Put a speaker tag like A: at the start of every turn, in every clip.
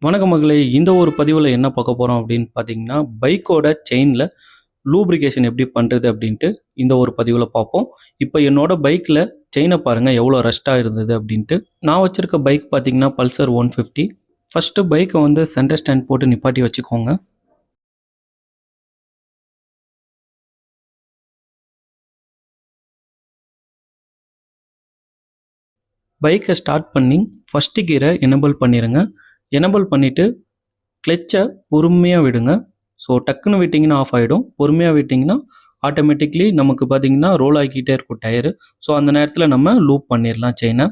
A: வணக்கம் மகளே, இந்த ஒரு பதிவில் என்ன பார்க்க போகிறோம் அப்படின்னு பார்த்தீங்கன்னா, பைக்கோட செயினில் லூப்ரிகேஷன் எப்படி பண்ணுறது அப்படின்ட்டு இந்த ஒரு பதிவில் பார்ப்போம். இப்போ என்னோட பைக்கில் செயினை பாருங்கள் எவ்வளோ ரஷ்டாக இருந்தது அப்படின்ட்டு. நான் வச்சுருக்க பைக் பார்த்தீங்கன்னா பல்சர் 150. ஃபஸ்ட்டு பைக்கை வந்து சென்டர் ஸ்டாண்ட் போட்டு நிப்பாட்டி வச்சுக்கோங்க. பைக்கை ஸ்டார்ட் பண்ணி ஃபஸ்ட்டு கியரை எனேபிள் பண்ணிடுங்க. எனேபிள் பண்ணிவிட்டு கிளச்சை பொறுமையாக விடுங்க. ஸோ டக்குன்னு விட்டிங்கன்னா ஆஃப் ஆகிடும். பொறுமையாக விட்டிங்கன்னா ஆட்டோமேட்டிக்லி நமக்கு பார்த்திங்கன்னா ரோல் ஆகிக்கிட்டே இருக்கும் டயரு. ஸோ அந்த நேரத்தில் நம்ம லூப் பண்ணிடலாம் செயினை.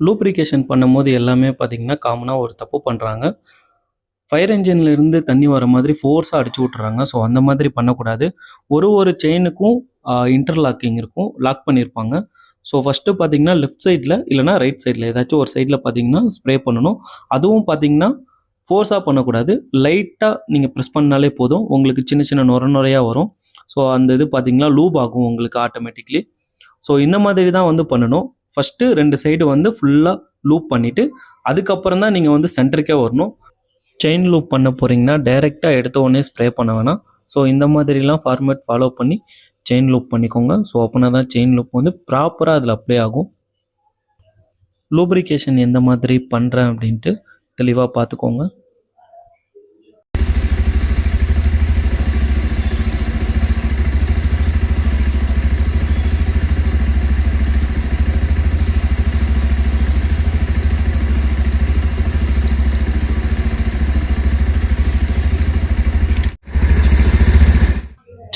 A: லூப்ரிகேஷன் பண்ணும்போது எல்லாமே பார்த்திங்கன்னா காமனாக ஒரு தப்பு பண்ணுறாங்க. ஃபயர் இன்ஜின்லேருந்து தண்ணி வர மாதிரி ஃபோர்ஸாக அடிச்சு விட்றாங்க. ஸோ அந்த மாதிரி பண்ணக்கூடாது. ஒரு செயினுக்கும் இன்டர்லாக்கிங் இருக்கும், லாக் பண்ணியிருப்பாங்க. ஸோ ஃபஸ்ட்டு பார்த்தீங்கன்னா லெஃப்ட் சைடில் இல்லைனா ரைட் சைடில் ஏதாச்சும் ஒரு சைடில் பார்த்தீங்கன்னா ஸ்ப்ரே பண்ணணும். அதுவும் பார்த்தீங்கன்னா ஃபோர்ஸாக பண்ணக்கூடாது. லைட்டாக நீங்கள் ப்ரெஸ் பண்ணாலே போதும், உங்களுக்கு சின்ன சின்ன நுரையாக வரும். ஸோ அந்த இது பார்த்தீங்கன்னா லூப் ஆகும் உங்களுக்கு ஆட்டோமேட்டிக்லி. ஸோ இந்த மாதிரி தான் வந்து பண்ணணும். ஃபஸ்ட்டு 2 சைடு வந்து ஃபுல்லாக லூப் பண்ணிவிட்டு அதுக்கப்புறம் தான் நீங்கள் வந்து சென்டருக்கே வரணும். செயின் லூப் பண்ண போகிறீங்கன்னா டைரெக்டாக எடுத்த உடனே ஸ்ப்ரே பண்ண வேணாம். ஸோ இந்த மாதிரிலாம் ஃபார்மேட் ஃபாலோ பண்ணி செயின் லூப் பண்ணிக்கோங்க. ஸோ அப்படின்னா தான் செயின் லூப் வந்து ப்ராப்பராக அதில் அப்ளை ஆகும். லூப்ரிகேஷன் எந்த மாதிரி பண்ணுறேன் அப்படின்ட்டு தெளிவாக பார்த்துக்கோங்க.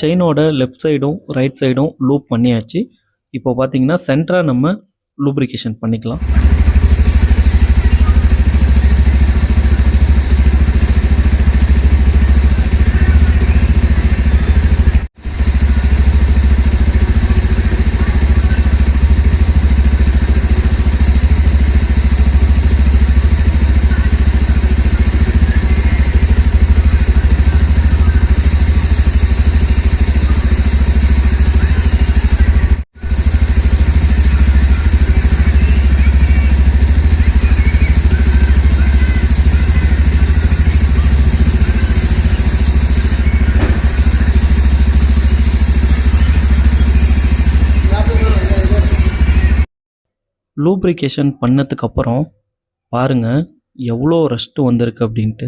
A: செயினோட லெஃப்ட் சைடும் ரைட் சைடும் லூப் பண்ணியாச்சு. இப்போ பார்த்தீங்கன்னா சென்டராக நம்ம லூப்ரிகேஷன் பண்ணிக்கலாம். லூப்ரிகேஷன் பண்ணதுக்கப்புறம் பாருங்கள் எவ்வளோ ரஸ்ட்டு வந்திருக்கு அப்படின்ட்டு.